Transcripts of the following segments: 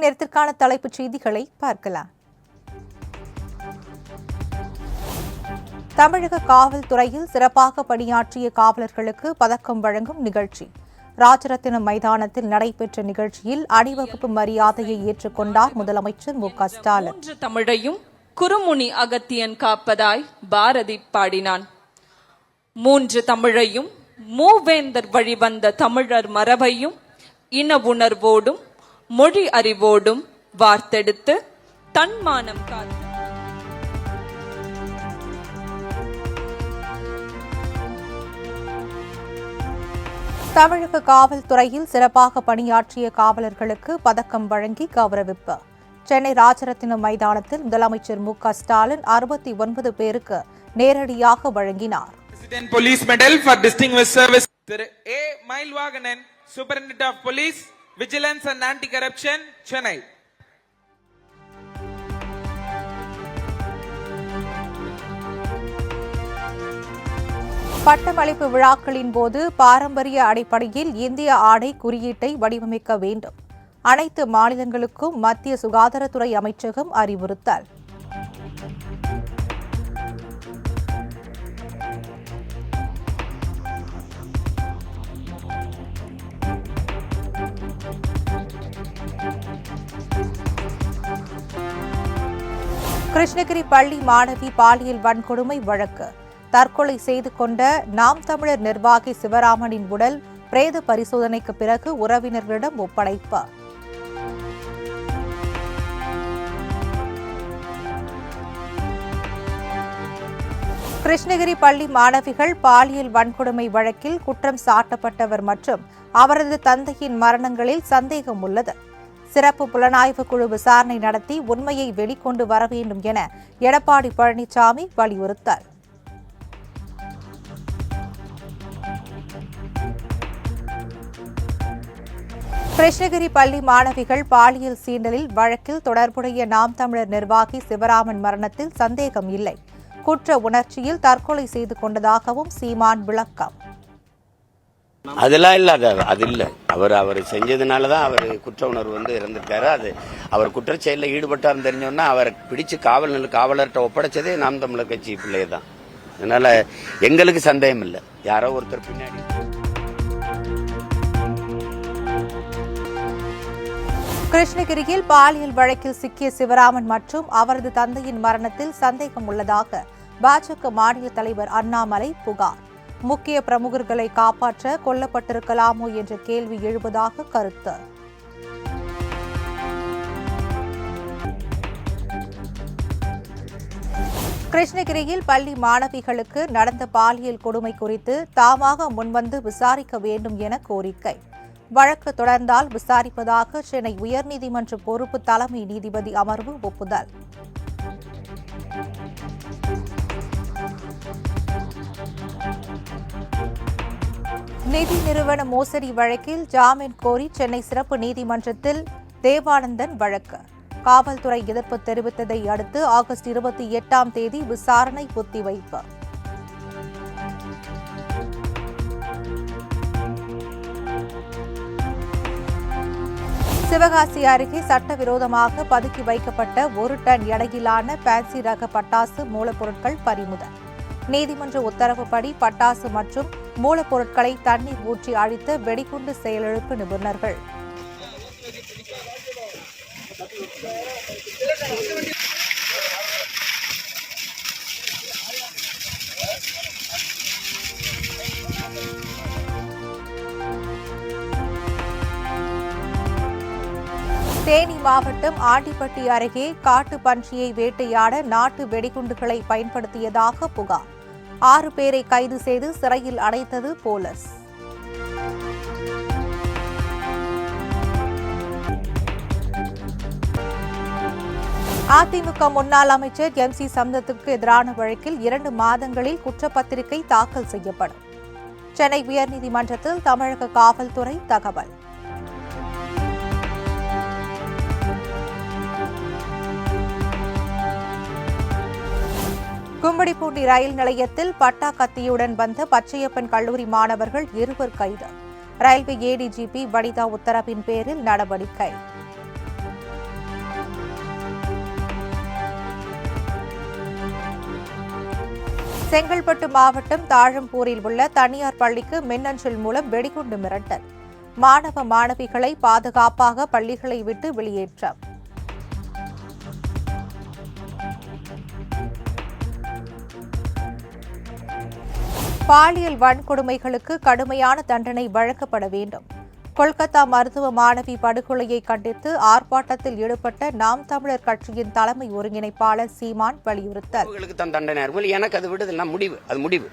நேரத்திற்கான தலைப்புச் செய்திகளை பார்க்கலாம். தமிழக காவல்துறையில் சிறப்பாக பணியாற்றிய காவலர்களுக்கு பதக்கம் வழங்கும் நிகழ்ச்சி ராஜரத்தினம் மைதானத்தில் நடைபெற்ற நிகழ்ச்சியில் அணிவகுப்பு மரியாதையை ஏற்றுக்கொண்டார் முதலமைச்சர் மு.க.ஸ்டாலின். தமிழையும் குறுமுனி அகத்தியன் காப்பதாய் பாரதி பாடினான். மூன்று தமிழையும் மூவேந்தர் வழிவந்த தமிழர் மரபையும் இன உணர்வோடும் மொழி அறிவோடும் வார்த்தெடுத்து தன்மானம் காத்து தமிழக காவல்துறையில் சிறப்பாக பணியாற்றிய காவலர்களுக்கு பதக்கம் வழங்கி கௌரவிப்பு. சென்னை ராஜரத்தினம் மைதானத்தில் முதலமைச்சர் மு.க.ஸ்டாலின் 69 பேருக்கு நேரடியாக வழங்கினார். Police medal for distinguished service திரு A. Mylvahanan, superintendent of police vigilance and anti corruption, Chennai. பட்டமளிப்பு விழாக்களின் போது பாரம்பரிய அடிப்படையில் இந்திய ஆடை குறியீட்டை வடிவமைக்க வேண்டும். அனைத்து மாநிலங்களுக்கும் மத்திய சுகாதாரத்துறை அமைச்சகம் அறிவுறுத்தல். கிருஷ்ணகிரி பள்ளி மாணவி பாலியல் வன்கொடுமை வழக்கு. தற்கொலை செய்து கொண்ட நாம் தமிழர் நிர்வாகி சிவராமனின் உடல் பிரேத பரிசோதனைக்கு பிறகு உறவினர்களிடம் ஒப்படைப்பு. கிருஷ்ணகிரி பள்ளி மாணவிகள் பாலியல் வன்கொடுமை வழக்கில் குற்றம் சாட்டப்பட்டவர் மற்றும் அவரது தந்தையின் மரணங்களில் சந்தேகம் உள்ளது. சிறப்பு புலனாய்வு குழு விசாரணை நடத்தி உண்மையை வெளிக்கொண்டு வர வேண்டும் என எடப்பாடி பழனிசாமி வலியுறுத்தல். கிருஷ்ணகிரி பள்ளி மாணவிகள் பாலியல் சீண்டலில் வழக்கில் தொடர்புடைய நாம் தமிழர் நிர்வாகி சிவராமன் மரணத்தில் சந்தேகம் இல்லை. குற்ற உணர்ச்சியில் தற்கொலை செய்து கொண்டதாகவும் சீமான் விளக்கம். அதெல்லாம் இல்ல, அது இல்ல. அவர் செஞ்சதுனாலதான் அவர் குற்ற உணர்வு இறந்துட்டாரு. அது அவர் குற்றச்செயலில் ஈடுபட்டார் தெரிஞ்சோன்னா அவரை பிடிச்சு காவலர்கிட்ட ஒப்படைச்சதே நாம் தமிழர் கட்சி பிள்ளைய தான். அதனால எங்களுக்கு சந்தேகம் இல்லை. யாரோ ஒருத்தர் பின்னாடி. கிருஷ்ணகிரியில் பாலியல் வழக்கில் சிக்கிய சிவராமன் மற்றும் அவரது தந்தையின் மரணத்தில் சந்தேகம் உள்ளதாக பாஜக மாநில தலைவர் அண்ணாமலை புகார். முக்கிய பிரமுகர்களை காப்பாற்ற கொல்லப்பட்டிருக்கலாமோ என்ற கேள்வி எழுவதாக கருத்து. கிருஷ்ணகிரியில் பள்ளி மாணவிகளுக்கு நடந்த பாலியல் கொடுமை குறித்து தாமாக முன்வந்து விசாரிக்க வேண்டும் என கோரிக்கை. வழக்கு தொடர்ந்தால் விசாரிப்பதாக சென்னை உயர்நீதிமன்ற பொறுப்பு தலைமை நீதிபதி அமர்வு ஒப்புதல். நிதி நிறுவன மோசடி வழக்கில் ஜாமீன் கோரி சென்னை சிறப்பு நீதிமன்றத்தில் தேவானந்தன் வழக்கு. காவல்துறை எதிர்ப்பு தெரிவித்ததை அடுத்து ஆகஸ்ட் 28ஆம் தேதி விசாரணை ஒத்திவைப்பு. சிவகாசி அருகே சட்டவிரோதமாக பதுக்கி வைக்கப்பட்ட 1 டன் எடையிலான பேன்சி ரக பட்டாசு மூலப்பொருட்கள் பறிமுதல். நீதிமன்ற உத்தரவுப்படி பட்டாசு மற்றும் மூலப்பொருட்களை தண்ணீர் ஊற்றி அழித்த வெடிகுண்டு செயலிழப்பு நிபுணர்கள். தேனி மாவட்டம் ஆண்டிப்பட்டி அருகே காட்டு பன்றியை வேட்டையாட நாட்டு வெடிகுண்டுகளை பயன்படுத்தியதாக புகார். 6 பேரை கைது செய்து சிறையில் அடைத்தது போலீஸ். அதிமுக முன்னாள் அமைச்சர் எம்.சி. சம்பத்துக்கு எதிரான வழக்கில் 2 மாதங்களில் குற்றப்பத்திரிகை தாக்கல் செய்யப்படும். சென்னை உயர்நீதிமன்றத்தில் தமிழக காவல்துறை தகவல். கும்மிடிப்பூண்டி ரயில் நிலையத்தில் பட்டா கத்தியுடன் வந்த பச்சையப்பன் கல்லூரி மாணவர்கள் 2 கைது. ரயில்வே ஏடிஜிபி வனிதா உத்தரவின் பேரில் நடவடிக்கை. செங்கல்பட்டு மாவட்டம் தாழம்பூரில் உள்ள தனியார் பள்ளிக்கு மின்னஞ்சல் மூலம் வெடிகுண்டு மிரட்டல். மாணவ மாணவிகளை பாதுகாப்பாக பள்ளிகளை விட்டு வெளியேற்றம். பாலியல் வன்கொடுமைகளுக்கு கடுமையான தண்டனை வழங்கப்பட வேண்டும். கொல்கத்தா மருத்துவ மாணவி படுகொலையை கண்டித்து ஆர்ப்பாட்டத்தில் ஈடுபட்ட நாம் தமிழர் கட்சியின் தலைமை ஒருங்கிணைப்பாளர் சீமான் வலியுறுத்தல். தான் தண்டனை எனக்கு அது விடுதல் முடிவு, அது முடிவு.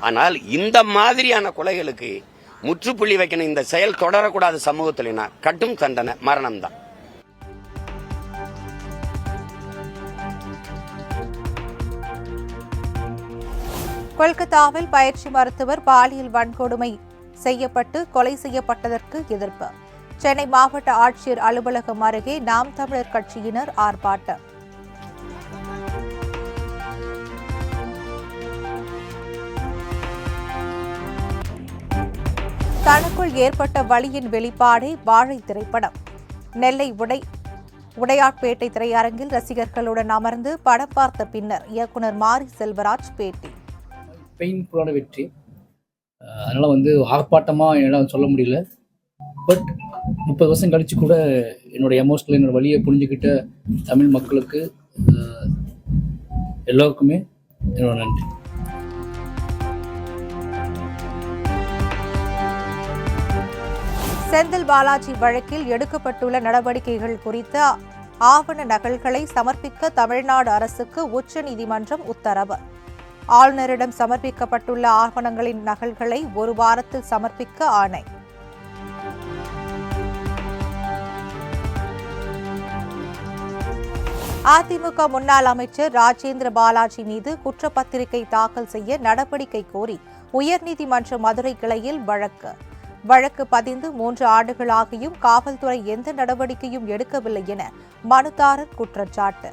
ஆனால் இந்த மாதிரியான கொலைகளுக்கு முற்றுப்புள்ளி வைக்கணும். இந்த செயல் தொடரக்கூடாது சமூகத்தில்னா கட்டும் தண்டனை மரணம் தான். கொல்கத்தாவில் பயிற்சி மருத்துவர் பாலியல் வன்கொடுமை செய்யப்பட்டு கொலை செய்யப்பட்டதற்கு எதிர்ப்பு. சென்னை மாவட்ட ஆட்சியர் அலுவலகம் அருகே நாம் தமிழர் கட்சியினர் ஆர்ப்பாட்டம். தனக்குள் ஏற்பட்ட வலியின் வெளிப்பாடே வாழை திரைப்படம். நெல்லை உடையாட்பேட்டை திரையரங்கில் ரசிகர்களுடன் அமர்ந்து படம் பார்த்த பின்னர் இயக்குனர் மாரி செல்வராஜ் பேட்டி. பெயின்ஃபுல்லான வெற்றி. அதனால் ஆர்ப்பாட்டமாக என்னால் சொல்ல முடியல. பட் 30 வருஷம் கழித்து கூட என்னோடய எமோஷனல் என்னோடய வழியை புரிஞ்சுக்கிட்ட தமிழ் மக்களுக்கு எல்லோருக்குமே என்னோட நன்றி. செந்தில் பாலாஜி வழக்கில் எடுக்கப்பட்டுள்ள நடவடிக்கைகள் குறித்த ஆவண நகல்களை சமர்ப்பிக்க தமிழ்நாடு அரசுக்கு உச்சநீதிமன்றம் உத்தரவு. ஆளுநரிடம் சமர்ப்பிக்கப்பட்டுள்ள ஆவணங்களின் நகல்களை 1 வாரத்தில் சமர்ப்பிக்க ஆணை. அதிமுக முன்னாள் அமைச்சர் ராஜேந்திர பாலாஜி மீது குற்றப்பத்திரிகை தாக்கல் செய்ய நடவடிக்கை கோரி உயர்நீதிமன்ற மதுரை கிளையில் வழக்கு பதிந்து 3 ஆண்டுகளாகியும் காவல்துறை எந்த நடவடிக்கையும் எடுக்கவில்லை என மனுதாரர் குற்றச்சாட்டு.